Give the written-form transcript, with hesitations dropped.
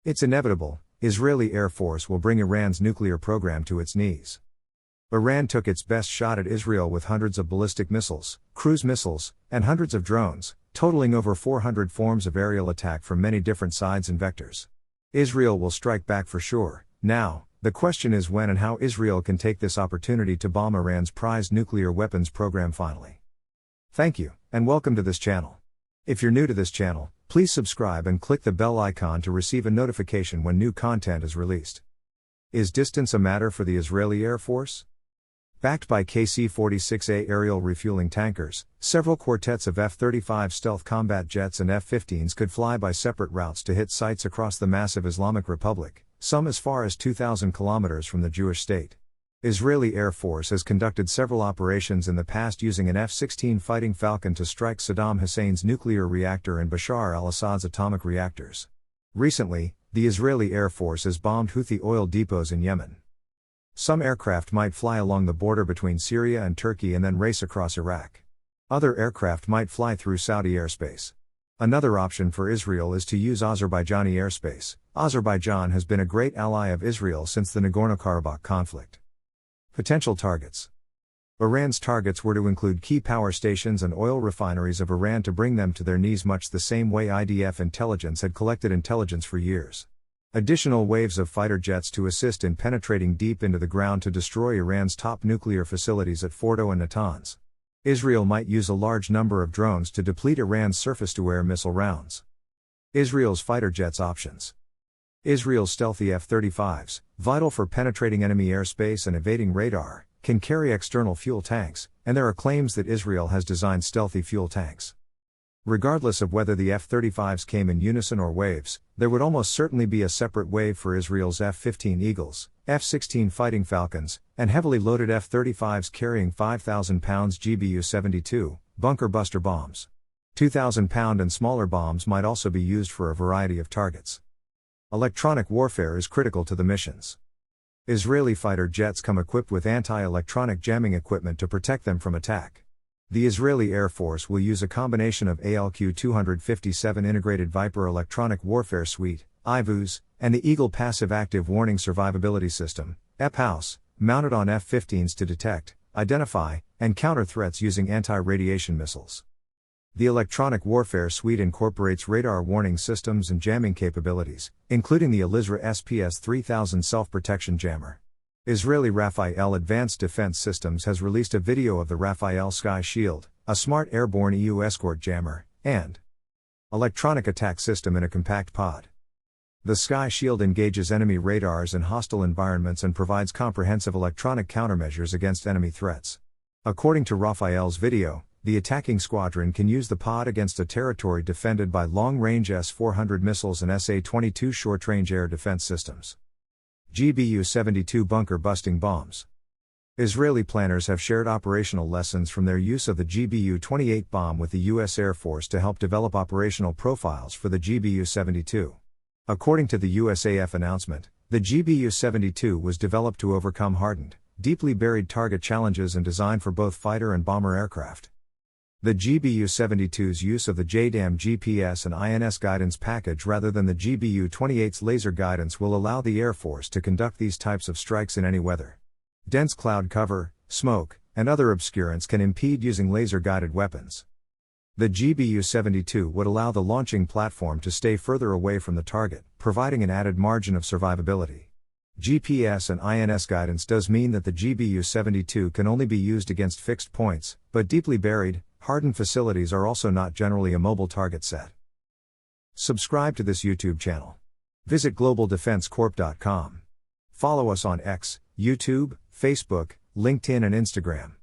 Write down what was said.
It's inevitable, Israeli Air Force will bring Iran's nuclear program to its knees. Iran took its best shot at Israel with hundreds of ballistic missiles, cruise missiles, and hundreds of drones, totaling over 400 forms of aerial attack from many different sides and vectors. Israel will strike back for sure. Now, the question is when and how Israel can take this opportunity to bomb Iran's prized nuclear weapons program finally. Thank you, and welcome to this channel. If you're new to this channel, please subscribe and click the bell icon to receive a notification when new content is released. Is distance a matter for the Israeli Air Force? Backed by KC-46A aerial refueling tankers, several quartets of F-35 stealth combat jets and F-15s could fly by separate routes to hit sites across the massive Islamic Republic, some as far as 2,000 kilometers from the Jewish state. Israeli Air Force has conducted several operations in the past using an F-16 Fighting Falcon to strike Saddam Hussein's nuclear reactor and Bashar al-Assad's atomic reactors. Recently, the Israeli Air Force has bombed Houthi oil depots in Yemen. Some aircraft might fly along the border between Syria and Turkey and then race across Iraq. Other aircraft might fly through Saudi airspace. Another option for Israel is to use Azerbaijani airspace. Azerbaijan has been a great ally of Israel since the Nagorno-Karabakh conflict. Potential targets. Iran's targets were to include key power stations and oil refineries of Iran to bring them to their knees, much the same way IDF intelligence had collected intelligence for years. Additional waves of fighter jets to assist in penetrating deep into the ground to destroy Iran's top nuclear facilities at Fordo and Natanz. Israel might use a large number of drones to deplete Iran's surface-to-air missile rounds. Israel's fighter jets options. Israel's stealthy F-35s, vital for penetrating enemy airspace and evading radar, can carry external fuel tanks, and there are claims that Israel has designed stealthy fuel tanks. Regardless of whether the F-35s came in unison or waves, there would almost certainly be a separate wave for Israel's F-15 Eagles, F-16 Fighting Falcons, and heavily loaded F-35s carrying 5,000 pounds GBU-72, bunker buster bombs. 2,000 pound and smaller bombs might also be used for a variety of targets. Electronic warfare is critical to the missions. Israeli fighter jets come equipped with anti-electronic jamming equipment to protect them from attack. The Israeli Air Force will use a combination of ALQ-257 Integrated Viper Electronic Warfare Suite, IVUS, and the Eagle Passive Active Warning Survivability System, EPAUS, mounted on F-15s to detect, identify, and counter threats using anti-radiation missiles. The Electronic Warfare Suite incorporates radar warning systems and jamming capabilities, including the Alizra SPS-3000 self-protection jammer. Israeli Rafael Advanced Defense Systems has released a video of the Rafael Sky Shield, a smart airborne EU escort jammer, and electronic attack system in a compact pod. The Sky Shield engages enemy radars in hostile environments and provides comprehensive electronic countermeasures against enemy threats. According to Rafael's video, the attacking squadron can use the pod against a territory defended by long-range S-400 missiles and SA-22 short-range air defense systems. GBU-72 bunker-busting bombs. Israeli planners have shared operational lessons from their use of the GBU-28 bomb with the U.S. Air Force to help develop operational profiles for the GBU-72. According to the USAF announcement, the GBU-72 was developed to overcome hardened, deeply buried target challenges and designed for both fighter and bomber aircraft. The GBU-72's use of the JDAM GPS and INS guidance package rather than the GBU-28's laser guidance will allow the Air Force to conduct these types of strikes in any weather. Dense cloud cover, smoke, and other obscurants can impede using laser-guided weapons. The GBU-72 would allow the launching platform to stay further away from the target, providing an added margin of survivability. GPS and INS guidance does mean that the GBU-72 can only be used against fixed points, but deeply buried, hardened facilities are also not generally a mobile target set. Subscribe to this YouTube channel. Visit globaldefensecorp.com. Follow us on X, YouTube, Facebook, LinkedIn and Instagram.